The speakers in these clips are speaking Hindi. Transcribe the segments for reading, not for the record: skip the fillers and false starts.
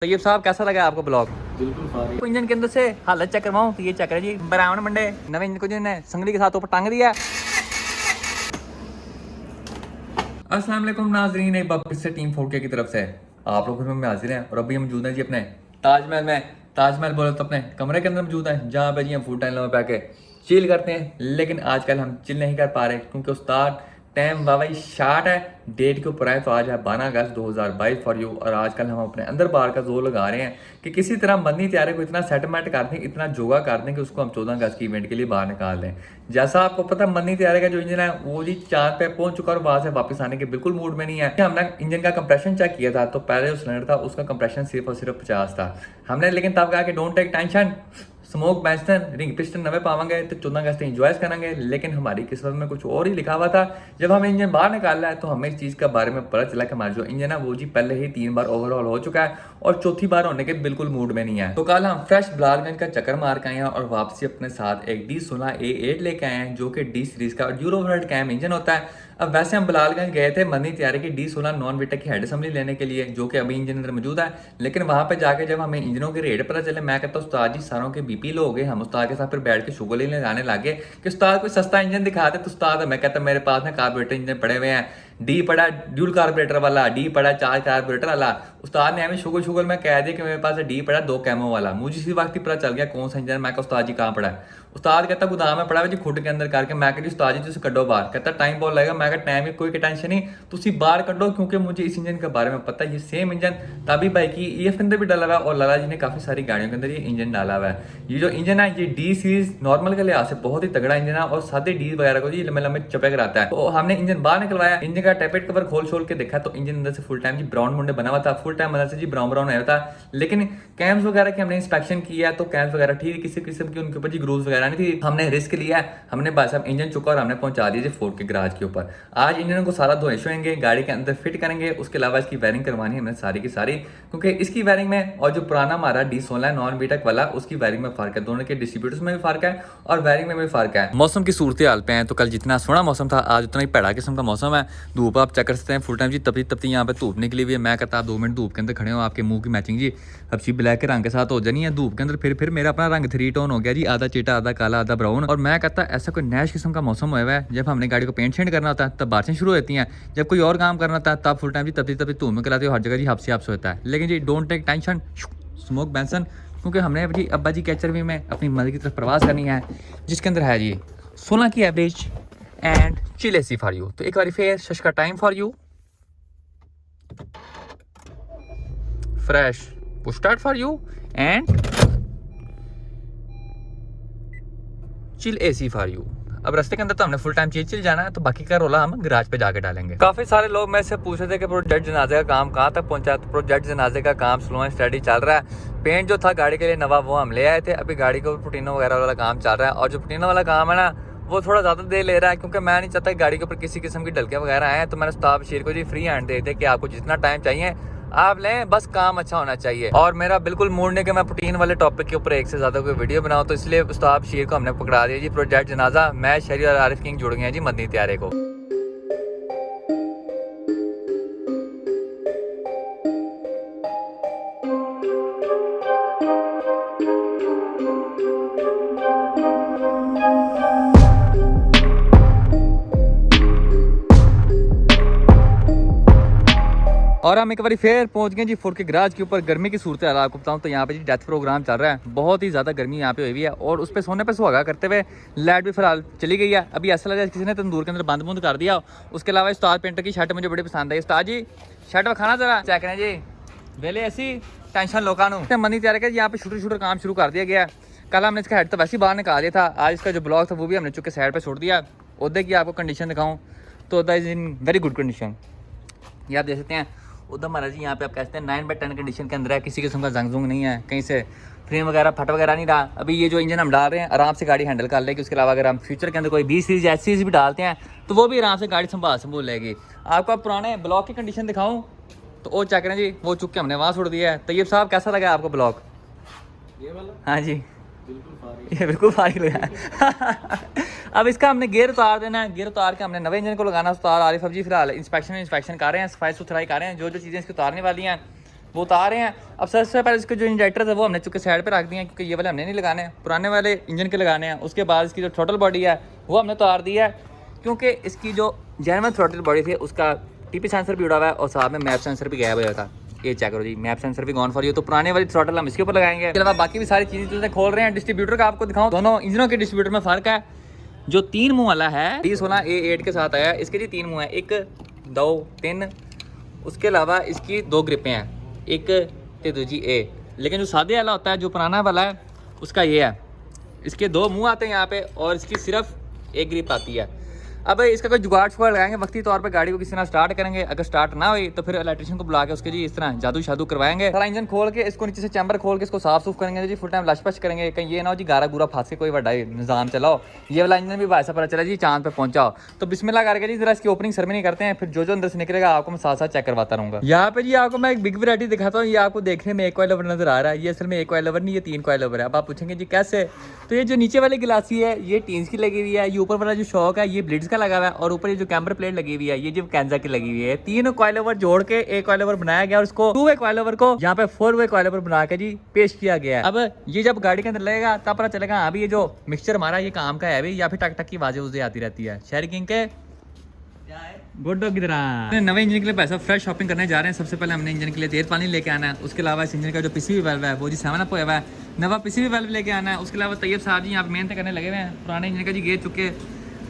तैयब साहब कैसा लगा आपको ब्लॉग? बिल्कुल फारिग। तो इंजन के अंदर से हालत चेक करवाऊं तो ये चेक है जी, ब्राउन मंडे नवे इंजन को जिन्होंने संगली के साथ ऊपर टांग दिया। अस्सलाम वालेकुम नाजरीन, एक बार फिर से टीम 4K की तरफ से आप लोगों में हाजिर हैं और अभी हम मौजूद हैं जी अपने ताजमहल में। ताजमहल बोले तो अपने कमरे के अंदर मौजूद हैं जहाँ पे जी हम फुल टाइम पे आके चिल करते हैं। लेकिन आजकल हम चिल नहीं कर पा रहे क्योंकि उस्ताद टाइम वाई शार्ट है, डेट के ऊपर है। तो आज है 12 अगस्त 2022 फॉर यू। और आजकल हम अपने अंदर बाहर का जोर लगा रहे हैं कि किसी तरह मदनी त्यारे को इतना सेटलमेंट कर दें, इतना जोगा कर दें कि उसको हम 14 अगस्त की इवेंट के लिए बाहर निकाल दें। जैसा आपको पता है मदनी त्यारे का जो इंजन है वो जी चांद पे पहुंच चुका और वहां से वापस आने के बिल्कुल मूड में नहीं है। हमने इंजन का कंप्रेशन चेक किया था तो पहले जो सिलेंडर था उसका कंप्रेशन सिर्फ और सिर्फ 50 था। हमने लेकिन तब कहा कि डोंट टेक टेंशन, स्मोक बेंसन रिंग पिस्टन नवे पावांगे तो 14 अगस्त इंजॉय करेंगे। लेकिन हमारी किस्मत में कुछ और ही लिखा हुआ था। जब हमें इंजन बाहर निकाला है तो हमें इस चीज़ के बारे में पता चला कि हमारा जो इंजन है वो जी पहले ही 3 बार ओवरऑल हो चुका है और चौथी बार होने के बिल्कुल मूड में नहीं है। तो कल हम फ्रेश बिलालगंज का चक्कर मार के आए हैं और वापसी अपने साथ एक D16A8 लेके आए हैं जो कि D सीरीज का यूरो वर्ल्ड कैम इंजन होता है। अब वैसे हम बिलालगंज गए थे मदनी त्यारे की D16 नॉन वीटेक की हेड असेंबली लेने के लिए जो कि अभी इंजन अंदर मौजूद है। लेकिन वहां पे जाके जब हमें इंजनों के रेट पता चले, मैं कहता उस्ताद जी सारों के BP लो हो गए। हम उस्ताद के साथ फिर बैठ के शुगर लेने जाने लगे कि उस्ताद कोई सस्ता इंजन दिखा दे। तो उस्ताद मैं कहता मेरे पास ना कार्बोरेटर इंजन पड़े हुए हैं, D पड़ा ड्यूल कार्बोरेटर वाला, D पड़ा 4 कार्बोरेटर वाला। उस्ताद ने हमें शुगर में कह दिया कि मेरे पास D पड़ा 2 कैमो वाला। मुझे इसी वक्त ही पता चल गया कौन सा इंजन। मैं कहा उस्ताद जी कहाँ पड़ा है? उस्ताद कहता गोदाम में पड़ा है जी खुड के अंदर करके। मैं कहा जी उस्ताद जी तुम कड्डो बाहर। कहता टाइम बहुत लगेगा। मैं कहा टाइम की कोई टेंशन नहीं, तुम बाहर कड्डो क्योंकि मुझे इस इंजन के बारे में पता है। ये सेम इंजन तभी बाइक की EF के अंदर भी डाला हुआ है और लाला जी ने काफी सारी गाड़ियों के अंदर ये इंजन डाला हुआ है। ये जो इंजन है ये D सीरीज नॉर्मल के लिहाज से बहुत ही तगड़ा इंजन है और सादे D वगैरह को जी लंबे लंबे चपे कराता है। तो हमने इंजन बाहर निकलवाया, इंजन का टैपेट कवर खोल के देखा तो इंजन अंदर से फुल टाइम जी ब्राउन मुंडे बना हुआ था। फुल टाइम अंदर से जी ब्राउन आया था। लेकिन कैम्स वगैरह की हमने इंस्पेक्शन किया तो कैम्स वगैरह ठीक, किसी किस्म की उनके ऊपर जी ग्रूव्स वगैरह नहीं थी। हमने रिस्क लिया है, हमने भाई साहब इंजन चुका और हमने पहुंचा दिया जी 4K गराज के ऊपर। आज इंजन को सारा धोए शोएंगे, गाड़ी के अंदर फिट करेंगे। उसके अलावा इसकी वायरिंग करवानी है हमने सारी की सारी, क्योंकि इसकी वायरिंग में और जो पुराना हमारा D16 नॉन बीटेक वाला उसकी वायरिंग में फर्क है। दोनों के डिस्ट्रीब्यूटर्स में भी फर्क है और वायरिंग में भी फर्क है। मौसम की सूरत हाल पे है तो कल जितना सोहना मौसम था आज उतना ही भैड़ा किस्म का मौसम है। धूप आप चेक कर सकते हैं फुल टाइम जी तपती तपती यहाँ पे धूप निकली हुई है। मैं कहता आप 2 मिनट धूप के अंदर खड़े हो, आपके मुंह की मैचिंग जी अच्छी ब्लैक के रंग के साथ हो जानी है धूप के अंदर। फिर मेरा अपना रंग 3 टोन हो गया जी, आधा चिटा आधा काला आधा ब्राउन। और मैं कहता ऐसा कोई नैश किस्म का मौसम हुआ है। जब हमने गाड़ी को पेंट शेंट करना होता है तब बारिशें शुरू होती हैं, जब कोई और काम करना होता है तब फुल टाइम जी तपती तपती धूप में कराते हो। हर जगह जी हाप्स होता है। लेकिन जी don't take tension, smoke Benson, क्योंकि हमने जी अब्बा जी कैचर भी में अपनी मर्जी की तरफ प्रवास करनी है जिसके अंदर है जी 16 की average and chill AC for you. तो एक बार फिर शश का time for you, fresh push start for you and chill AC for you. अब रास्ते के अंदर तो हमने फुल टाइम चिल जाना है तो बाकी का रोला हम गराज पे जाके डालेंगे। काफी सारे लोग मेरे से पूछ रहे थे कि प्रोजेक्ट जनाजे का काम कहाँ तक पहुंचा। तो प्रोजेक्ट जनाजे का काम स्लो एंड स्टडी चल रहा है। पेंट जो था गाड़ी के लिए नवा वो हम ले आए थे। अभी गाड़ी को पुटीनो वगैरह वाला काम चल रहा है और जो पुटीनो वाला काम है ना वो थोड़ा ज़्यादा देर ले रहा है क्योंकि मैं नहीं चाहता गाड़ी के ऊपर किसी किस्म की डलके वगैरह आए। तो मैंने उस्ताद बशीर को जी फ्री हैंड दे थे कि आपको जितना टाइम चाहिए आप लें, बस काम अच्छा होना चाहिए। और मेरा बिल्कुल मूड नहीं कि मैं प्रोटीन वाले टॉपिक के ऊपर एक से ज़्यादा कोई वीडियो बनाऊं, तो इसलिए उस्ताद बशीर को हमने पकड़ा दिया जी प्रोजेक्ट जनाजा। मैं शहरी और आरिफ किंग जुड़ गए हैं जी मदनी त्यारे को। और हम एक बार फिर पहुंच गए जी 4K गराज के ऊपर। गर्मी की सूरत हाल आपको बताऊं तो यहाँ पे जी डेथ प्रोग्राम चल रहा है। बहुत ही ज़्यादा गर्मी यहाँ पे हुई है और उस पर सोने पे सुहागा करते हुए लाइट भी फिलहाल चली गई है। अभी ऐसा लगा किसी ने तंदूर के अंदर बंद कर दिया। उसके अलावा उस्ताद पेंटर की शर्ट मुझे बड़ी पसंद आई। उस्ताद जी शर्ट खाना जरा चेक करें जी, वेले ऐसी टेंशन लोगों मनी तैयार कर यहाँ पे शूटर काम शुरू कर दिया गया। कल हमने इसका हेड तो वैसे ही बाहर निकाल दिया था। आज इसका जो ब्लॉक था वो भी हमने चुके साइड पर छोड़ दिया। उधर की आपको कंडीशन दिखाऊँ तो उधर is in very good condition. ये आप देख सकते हैं उधर हमारा जी यहाँ पे आप कहते हैं 9/10 कंडीशन के अंदर है। किसी किस्म का जंग नहीं है, कहीं से फ्रेम वगैरह फट वगैरह नहीं रहा। अभी ये जो इंजन हम डाल रहे हैं आराम से गाड़ी हैंडल कर लेगी। उसके अलावा अगर हम फ्यूचर के अंदर कोई B सीरीज S सीरीज भी डालते हैं तो वो भी आराम से गाड़ी संभाल लेगी। आपको पुराने ब्लॉक की कंडीशन दिखाऊँ तो वो चेक करें जी, वो चुप के हमने वहाँ छोड़ दिया है। तैयब साहब कैसा लगा आपको ब्लॉक? ये वाला हाँ जी बिल्कुल फारिग। ये बिल्कुल फारिग लगा। अब इसका हमने गियर उतार देना है। गियर उतार के हमने नवे इंजन को लगाना। उस्ताद आरिफ जी फिलहाल इंस्पेक्शन कर रहे हैं, सफाई सुथराई कर रहे हैं। जो जो चीज़ें इसकी उतारने वाली हैं वो उतार रहे हैं। अब सबसे पहले इसके जो इंजेक्टर है वो हमने चुके साइड पे रख दिए हैं, क्योंकि ये वाले हमने नहीं लगाने हैं, पुराने वाले इंजन के लगाने हैं। उसके बाद इसकी जो थ्रोटल बॉडी है वो हमने उतार दी है, क्योंकि इसकी जो जेन्युइन थ्रोटल बॉडी थी उसका टीपी सेंसर भी उड़ा हुआ है और साथ में मैप सेंसर भी गया हुआ था। ये चेक करो जी, मैप सेंसर भी गॉन फॉर यू। तो पुराने वाली थ्रोटल हम इसके ऊपर लगाएंगे। इसके अलावा बाकी भी सारी चीज़ें जो खोल रहे हैं। डिस्ट्रीब्यूटर का आपको दिखाऊं, दोनों इंजनों के डिस्ट्रीब्यूटर में फ़र्क है। जो 3 मुँह वाला है D16 A8 के साथ आया, इसके जी 3 मुँह है, 1 2 3। उसके अलावा इसकी 2 ग्रिपें हैं, एक ते दूजी ए। लेकिन जो सादे वाला होता है, जो पुराना वाला है, उसका ये है, इसके 2 मुँह आते हैं यहाँ पे और इसकी सिर्फ 1 ग्रिप आती है। अब इसका कोई जुगाड़ शुगाड़ लगाएंगे, वक्ती तौर पे गाड़ी को किसी तरह स्टार्ट करेंगे। अगर स्टार्ट ना हुई तो फिर इलेक्ट्रिशियन को बुला के उसके जी इस तरह जादू शादू करवाएंगे। सारा इंजन खोल के इसको नीचे से चैम्बर खोल के इसको साफ सूफ करेंगे जी, फुल टाइम लश पश करेंगे। कहीं ये ना हो जी गारा गुरा फांस के कोई बड़ा निज़ाम चलाओ। ये वाला इंजन भी वैसा पता चला जी चांद पे पहुंचाओ। तो बिस्मिल्लाह करके जी जरा इसकी ओपनिंग सेरेमनी करते हैं, फिर जो अंदर से निकलेगा आपको मैं साथ साथ चेक करवाता रहूँगा। यहाँ पे जी आपको मैं एक बिग वैरायटी दिखाता हूँ। ये आपको देखने में एक कॉइल ओवर नजर आ रहा है, ये असल में एक कॉइल ओवर नहीं, ये 3 कॉइल ओवर है। अब आप पूछेंगे जी कैसे? तो ये जो नीचे वाली गिलासी है ये टीन्स की लगी हुई है, ये ऊपर वाला जो शॉक है ये ब्लिड्स का लगा हुआ है, और ऊपर ये जो कैमबर प्लेट लगी हुई है ये जो कैंजा की लगी हुई है। 3 कॉइल ओवर जोड़ के एक कॉइल ओवर बनाया गया और उसको 2 वे कॉइल ओवर को यहाँ पे 4 वे कॉइल ओवर बना के जी पेश किया गया है। अब ये जब गाड़ी के अंदर लगेगा तब पता चलेगा अभी ये जो मिक्सचर हमारा ये काम का है अभी, या फिर टक टक की आवाजें उसे आती रहती है। शहर किंग के गुड्डो की तरह नवे इंजन के लिए पैसा फ्रेश शॉपिंग करने जा रहे हैं। सबसे पहले हमने इंजन के लिए तेल पानी लेके आना है। उसके अलावा इस इंजन का जो पीसीबी वाल्व है वो जी 7 अप हुआ है, नवा पीसीबी वाल्व लेके आना है। उसके अलावा तैयब साहब जी यहाँ पे मेहनत करने लगे हुए हैं, पुराने इंजन का जी गेट चुके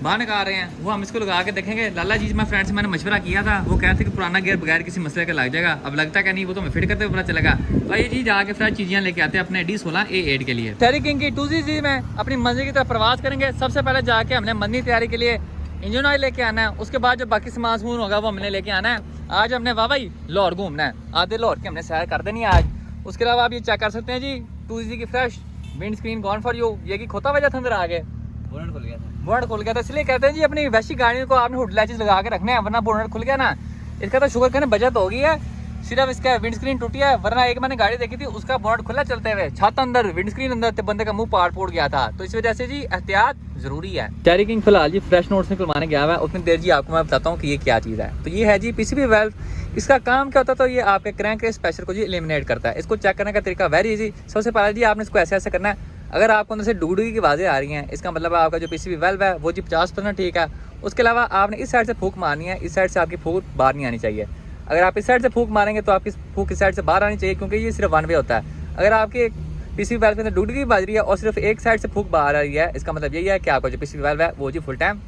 बाहर निकाल रहे हैं, वो हम इसको लगा के देखेंगे। लाला जी मैं फ्रेंड से मैंने मशवरा किया था, वो कहते कि पुराना गियर बगैर किसी मसले का लग जाएगा। अब लगता क्या नहीं, वो तो मैं फिट करते हुए पता चलेगा। तो ये जी जाके फ्रेश चीज़ें लेके आते हैं अपने D16 A8 के लिए। शहर किंग की 2CC में अपनी मंजिल की तरफ प्रवास करेंगे। सबसे पहले जाके हमने मरनी तैयारी के लिए इंजन ऑयल लेके आना है। उसके बाद जो बाकी सामान समून होगा वो हमने लेके आना है। आज हमने वाह भाई लाहौर घूमना है, आधे लाहौर की हमने सैर कर देनी है आज। उसके अलावा आप ये चेक कर सकते हैं जी 2CC की fresh wind screen gone for you. ये कि खोता वजह था अंदर आगे, बोनट खुल गया था, बोनट खुल गया था। इसलिए कहते हैं जी अपनी वैसी गाड़ियों को आपने हुड लैचेस लगा के रखने हैं, वरना बोनट खुल गया ना। इसका तो शुक्र करने बचत हो गई है, सिर्फ इसका विंड स्क्रीन टूटी है। वरना एक मैंने गाड़ी देखी थी उसका बोनट खुला चलते हुए, छत अंदर विंड स्क्रीन अंदर, तो बंदे का मुंह पाड़ पोड़ गया था। तो इस वजह से जी एहतियात जरूरी है। शहर किंग फिलहाल जी फ्रेश नोट्स में करवाने गया हुआ है, उतनी देर जी आपको मैं बताता हूँ कि ये क्या चीज़ है। तो ये है जी पीसीबी वाल्व। इसका काम क्या होता है? तो ये आपके क्रैंक रेस प्रेशर को जी एलिमिनेट करता है। इसको चेक करने का तरीका वेरी इजी। सबसे पहले जी आपने इसको ऐसे ऐसे करना है। अगर आपको अंदर से डुगडुगी की आवाज़ें आ रही हैं, इसका मतलब आपका जो पीसीबी वाल्व है वो जी 50% ठीक है। उसके अलावा आपने इस साइड से फूंक मारनी है, इस साइड से आपकी फूंक बाहर नहीं आनी चाहिए। अगर आप इस साइड से फूंक मारेंगे तो आपकी फूंक इस साइड से बाहर आनी चाहिए, क्योंकि ये सिर्फ 1 वे होता है। अगर आपके पीसीबी वाल्व के अंदर डुगडुगी बाज रही है और सिर्फ एक साइड से फूंक बाहर आ रही है, इसका मतलब यही है कि आपका जो पीसीबी वाल्व है वो जी फुल टाइम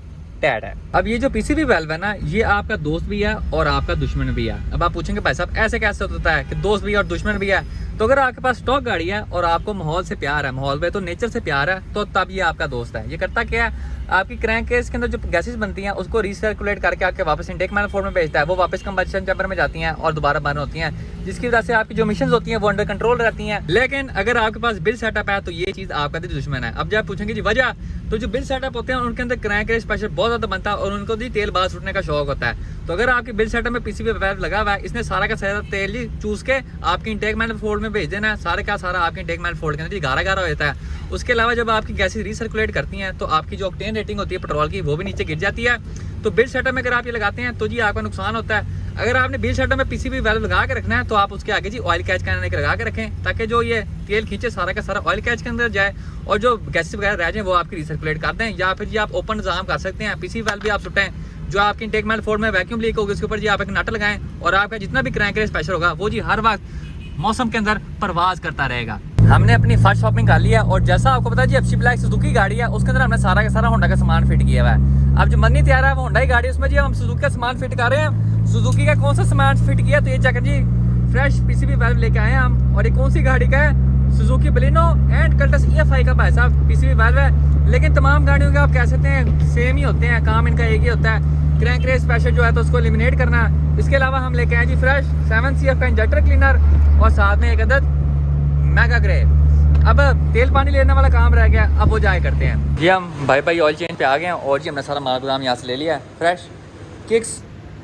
टैड है। अब ये जो पीसीबी वाल्व है ना, ये आपका दोस्त भी है और आपका दुश्मन भी है। अब आप पूछेंगे भाई साहब ऐसे कैसे होता है कि दोस्त भी है और दुश्मन भी है? तो अगर आपके पास स्टॉक गाड़ी है और आपको माहौल से प्यार है, माहौल में तो नेचर से प्यार है, तो तब ये आपका दोस्त है। ये करता क्या है? आपकी क्रैंक केस के अंदर जो गैसेस बनती हैं उसको रिसर्कुलेट करके आपके वापस इंटेक मैनिफोल्ड में भेजता है। वो वापस कंबशन चैम्बर में जाती हैं और दोबारा बर्न होती हैं, जिसकी वजह से आपकी जो मिशंस होती हैं वो अंडर कंट्रोल रहती हैं। लेकिन अगर आपके पास बिल सेटअप है तो ये चीज़ आपका दुश्मन है। अब जब आप पूछेंगे जी वजह, तो जो बिल सेटअप होते हैं उनके अंदर क्रैंक केस प्रेशर बहुत ज़्यादा बनता है और उनको भी तेल बाहर छूटने का शौक होता है। तो अगर आपके बिल सेटअप में पीसीबी वाल्व लगा हुआ है, इसने सारा का सारा तेल जी चूस के आपकी इंटेक मैनिफोल्ड में भेज देना है। सारे का सारा आपके इंटेक मैनिफोल्ड के अंदर गारा गारा हो जाता है। उसके अलावा जब आपकी गैसेस रिसर्कुलेट करती हैं तो आपकी जो ऑक्टेन रेटिंग होती है पेट्रोल की वो भी नीचे गिर जाती है। तो बिल सेटअप में अगर आप ये लगाते हैं तो जी आपका नुकसान होता है। अगर आपने बिल सेटअप में पीसीबी वाल्व लगा के रखना है तो आप उसके आगे जी ऑयल कैच करने के लगा के रखें, ताकि जो ये तेल खींचे सारा का सारा ऑयल कैच के अंदर जाए और जो गैसेस वगैरह रह जाए वो आपकी रिसर्कुलेट कर दें। या फिर जी आप ओपन निजाम कर सकते हैं, पीसीबी वाल्व भी आप सुटें। जो आपकी इंटेक मैनिफोल्ड में वैक्यूम लीक होगी उसके ऊपर जी आप एक नट लगाएं और आपका जितना भी क्रैंक रेस प्रेशर होगा वो जी हर वक्त मौसम के अंदर परवाज करता रहेगा। हमने अपनी फर्स्ट शॉपिंग कर लिया और जैसा आपको पता है जी FC ब्लैक सुजुकी गाड़ी है, उसके अंदर हमने सारा का सारा होंडा का सामान फिट किया हुआ है। अब जो मरनी तैयार है वो होंडा की गाड़ी है, उसमें जी हम सुजुकी का सामान फिट कर रहे हैं। सुजुकी का कौन सा सामान फिट किया तो ये चेक जी फ्रेश पीसीबी वाल्व लेके आए हैं हम। और ये कौन सी गाड़ी का है? Suzuki Baleno and Cultus EFI का भाई साहब पीसीबी वाल्व है। लेकिन तमाम गाड़ियों के आप कह सकते हैं सेम ही होते हैं, काम इनका एक ही होता है, क्रैंक रेस प्रेशर जो है तो उसको एलिमिनेट करना। इसके अलावा हम लेके आए जी फ्रेश 7CF का इंजेक्टर क्लीनर और साथ में एक अदद मेगा ग्रे। अब तेल पानी लेने वाला काम रह गया, अब वो जाए करते हैं जी। हम भाई ऑयल चेंज पे आ गए हैं और जी हमने सारा माल गोदाम यहाँ से ले लिया है। फ्रेश किक्स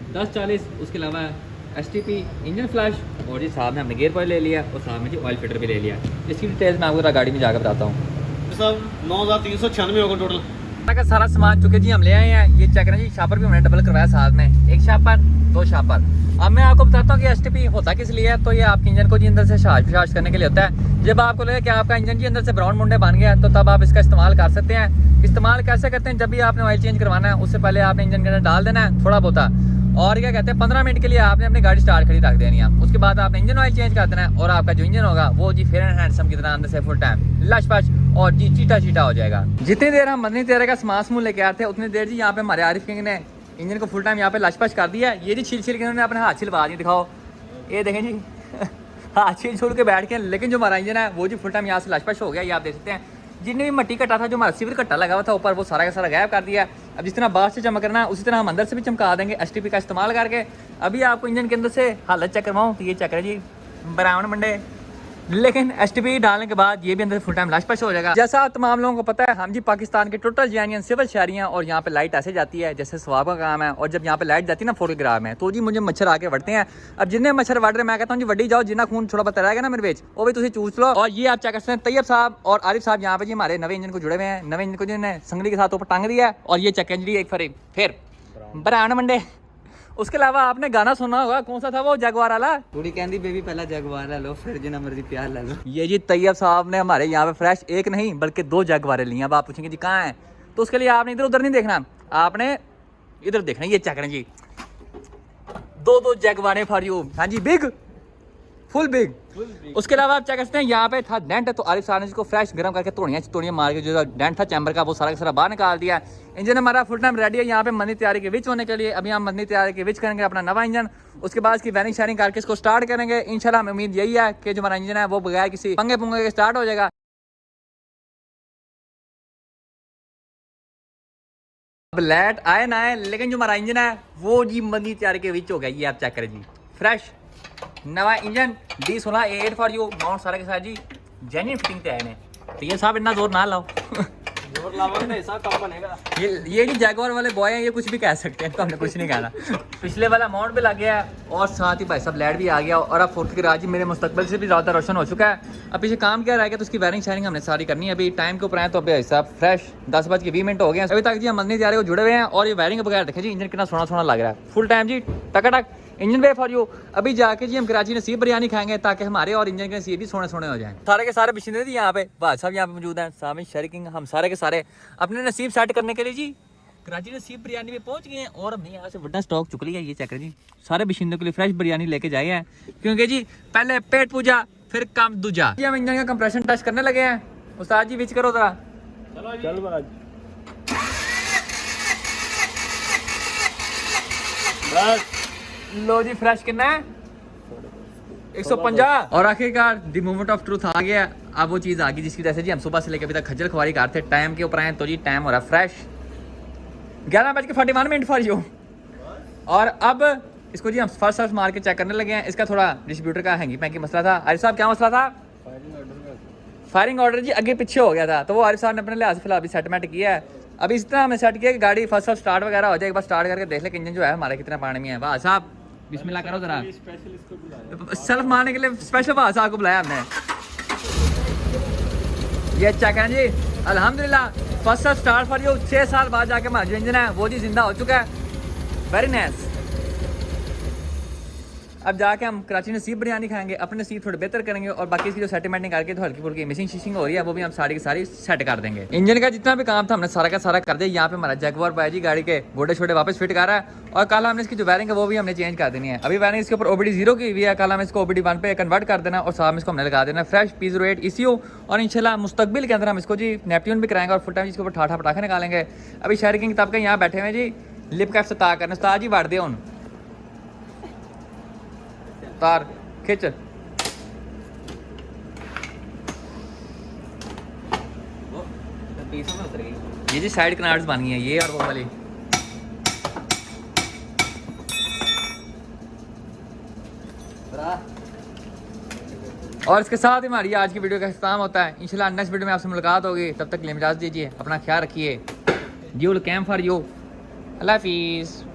1040, उसके अलावा STP इंजन फ्लैश और जी साथ में हमने गियर ऑयल ले लिया और साथ में जी ऑयल फिल्टर भी ले लिया। इसकी डिटेल्स मैं आपको गाड़ी में जाकर बताता हूँ। सब 9396 होगा टोटल का सारा सामान चुके जी हम ले आए हैं। ये चेक करें जी, शापर भी हमने डबल करवाया साथ में, एक शापर 2 शापर। अब मैं आपको बताता हूँ कि एसटीपी होता किस लिए है। तो ये आपके इंजन को जी अंदर से चार्ज करने के लिए होता है। जब आपको लगे कि आपका इंजन जी अंदर से ब्राउन मुंडे बन गया तो तब आप इसका इस्तेमाल कर सकते हैं। इस्तेमाल कैसे करते हैं, जब भी आपने ऑयल चेंज करवाना है उससे पहले आपने इंजन के अंदर डाल देना है थोड़ा बहुत, और क्या कहते हैं 15 मिनट के लिए आपने अपनी गाड़ी स्टार्ट खड़ी रख देनी है। उसके बाद आपने इंजन ऑयल चेंज कर देना है और आपका जो इंजन होगा वो जी फेयर एंड हैंडसम की तरह अंदर से फुल टाइम लश पश और जी चीटा चीटा हो जाएगा। जितनी देर हम मदनी तेरे का सामान समूह लेके आते हैं उतनी देर जी यहाँ पे हमारे आरिफ किंग ने इंजन को फुल टाइम यहाँ पे लश पश कर दिया है। ये जी छिल छिल के उन्होंने अपने हाथ छिलवा दिए, दिखाओ ये देखें जी हाथ छिल छोड़ के बैठ के। लेकिन जो हमारा इंजन है वो जी फुल टाइम यहाँ से लश पश हो गया। ये आप देख सकते हैं जितने भी मट्टी कटा था, जो हमारा सिविल कट्टा लगा हुआ था ऊपर, वो सारा का सारा गायब कर दिया है। अब जिस तरह बाहर से चमकना है उसी तरह हम अंदर से भी चमका देंगे एसटीपी का इस्तेमाल करके। अभी आपको इंजन के अंदर से हालत चेक करवाऊँ तो ये चेक है जी ब्राउन मंडे, लेकिन एसटीपी डालने के बाद ये भी अंदर फुल टाइम लश-पश हो जाएगा। जैसा आप तमाम लोगों को पता है, हम जी पाकिस्तान के टोटल जैनियन सिविल शहरी हैं और यहाँ पे लाइट ऐसे जाती है जैसे स्वाब का काम है। और जब यहाँ पे लाइट जाती है ना फोटोग्राफ में तो जी मुझे मच्छर आके वड़ते हैं। अब जिन्हें मच्छर वड़ रहे मैं कहता हूँ जी वड्डी जाओ, जिन्ना खून थोड़ा बहुत रहेगा ना मेरे बेच वो भी तुम चूस लो। और ये आप चेक कर सकते हैं तैयब साहब और आरिफ साहब यहाँ पे जी हमारे नवे इंजन को जुड़े हुए हैं। नवे इंजन को जिन्होंने संगली के साथ ऊपर टांग दिया है और ये चेक जी एक फिर ब्राउन मंडे। उसके अलावा आपने गाना सुना होगा, कौन सा था वो जगवार वाला, कुड़ी कहती बेबी पहला जगवार ले लो फिर जिना मर्जी प्यार ले लो। ये जी तैयब साहब ने हमारे यहाँ पे फ्रेश एक नहीं बल्कि 2 जगवारे लिए। अब आप पूछेंगे जी कहाँ हैं, तो उसके लिए आपने इधर उधर नहीं देखना, आपने इधर देखना। ये चेक करें जी 2 जगवारे फॉर यू। हाँ जी बिग फुल बिग। उसके अलावा आप चेक करते हैं यहाँ पे था डेंट, तो आरिफ साहब ने इसको फ्रेश गर्म करके तोड़ियाँ मार के जो डेंट था चैम्बर का वो सारा का सारा बाहर निकाल दिया। इंजन हमारा फुल टाइम रेडी है यहाँ पे मदनी तैयारी के विच होने के लिए। अभी हम मदनी तैयारी के विच करेंगे अपना नवा इंजन। उसके बाद इसकी वायरिंग शेयरिंग करके इसको स्टार्ट करेंगे। इंशाल्लाह हमें उम्मीद यही है कि जो हमारा इंजन है वो बगैर किसी पंगे पुंगे के स्टार्ट हो जाएगा। अब लाइट आए ना आए, लेकिन जो हमारा इंजन है वो जी मदनी तैयारी के विच हो गया। ये आप चेक करें जी फ्रेश नवा engine D16 A8 for you mount सारे के साथ जी जेन्युइन फिटिंग पे आए ने। तो ये साहब इतना जोर ना लाओ जोर लाओगे ना ऐसा कम बनेगा। ये जी जैगवार वाले बॉय हैं, ये कुछ भी कह सकते हैं, तो हमने कुछ नहीं कहना। पिछले वाला माउंट भी लग गया है और साथ ही भाई साहब लाइट भी आ गया और अब 4K राज मेरे मुस्तकबिल से भी ज़्यादा रोशन हो चुका है। अब पीछे काम क्या रहेगा तो उसकी वायरिंग शेयरिंग हमने सारी करनी है। अभी टाइम के ऊपर आए तो अभी साहब फ्रेश 10:20 हो गए हैं। अभी तक जी हम मदनी तैयारी को जुड़े हुए हैं और ये वायरिंग बगैर देखें जी इंजन कितना सोना सोना लग रहा है। फुल टाइम जी टकाटक इंजन वे फॉर यू। अभी जाके जी हम कराची नसीब बिरयानी खाएंगे ताकि हमारे और इंजन के नसीब भी सोने सोने हो जाएं। सारे के सारे बिशिंदे जी यहाँ पे भाई साहब यहाँ पे मौजूद हैं, सामने शेरिंग हम सारे के सारे अपने नसीब सेट करने के लिए जी कराची नसीब बिरयानी में पहुंच गए हैं। और हमने यहाँ से बड़ा स्टॉक चुक लिया। ये चेक करें जी सारे बिशिंदों के लिए फ्रेश बिरयानी लेके जाए हैं, क्योंकि जी पहले पेट पूजा फिर काम दूजा। हम इंजन का कंप्रेशन टेस्ट करने लगे हैं। उस्ताद जी विच करो जरा। चल बाज बस लो जी फ्रेश कितना है 150। और आखिरकार द मोमेंट ऑफ ट्रूथ आ गया। अब वो चीज़ आ गई जिसकी वजह से जी हम सुबह से लेकर अभी तक खज्जल खुआरी करते टाइम के ऊपर आए तो जी टाइम हो रहा है फ्रेश 11:41 फॉर यू। और अब इसको जी हम फर्स्ट मार के चेक करने लगे हैं। इसका थोड़ा डिस्ट्रीब्यूटर का हैंगी पैंगी मसला था। आरिफ साहब क्या मसला था? फायरिंग ऑर्डर जी आगे पीछे हो गया था, तो वो आरिफ साहब ने अपने लिहाज फिलहाल अभी सेटमेंट किया है। अभी इस तरह हमने सेट किया कि गाड़ी फर्स्ट स्टार्ट वगैरह हो जाए। एक बार स्टार्ट करके देख ले कि इंजन जो है हमारा कितना पानी में है। वाह साहब बिस्मिल्लाह करो जरा। सेल्फ मारने के लिए स्पेशल वाह साहब को बुलाया हमने। ये चेक करें जी अल्हम्दुलिल्लाह फर्स्ट स्टार्ट फॉर यू। 6 साल बाद जाके हमारा जो इंजन है वो जी जिंदा हो चुका है। Very nice. अब जाके हम कराची नसीब बिरयानी खाएंगे, अपने नसीब थोड़े बेहतर करेंगे और बाकी इसकी जो सेटलमेंट करके तो हल्की फुल्की मिसिंग शिशिंग हो रही है वो भी हम सारी की सारी सेट कर देंगे। इंजन का जितना भी काम था हमने सारा का सारा कर दिया। यहाँ पे हमारा जगवार भाई जी गाड़ी के गोटे छोटे वापस फिट कर रहा है और कल हमने इसकी जो वायरिंग है वो भी हमने चेंज कर देनी है। अभी वायरिंग इसके ऊपर OBD 0 की हुई है, कल हम इसको OBD 1 पे कन्वर्ट कर देना और साथ में इसको हमने लगा देना फ्रेश P08 ECU। और इंशाल्लाह मुस्तकबिल के अंदर हम इसको जी नेपट्यून भी कराएंगे और फुल टाइम इसके ऊपर ठाठा पटाखे निकालेंगे। अभी शहर किंग तब के यहाँ बैठे हुए जी लिप का इफ्तिताह करने। उस्ताद जी वाड़ दे उन तार खिंच। ये जी साइड कनार्ड्स बन गई हैं ये और वो वाली। और इसके साथ ही हमारी आज की वीडियो का इख्तिताम होता है। इंशाल्लाह नेक्स्ट वीडियो में आपसे मुलाकात होगी, तब तक के लिए इजाज़त दीजिए। अपना ख्याल रखिए। Dual cam for you. अल्लाह हाफिज़।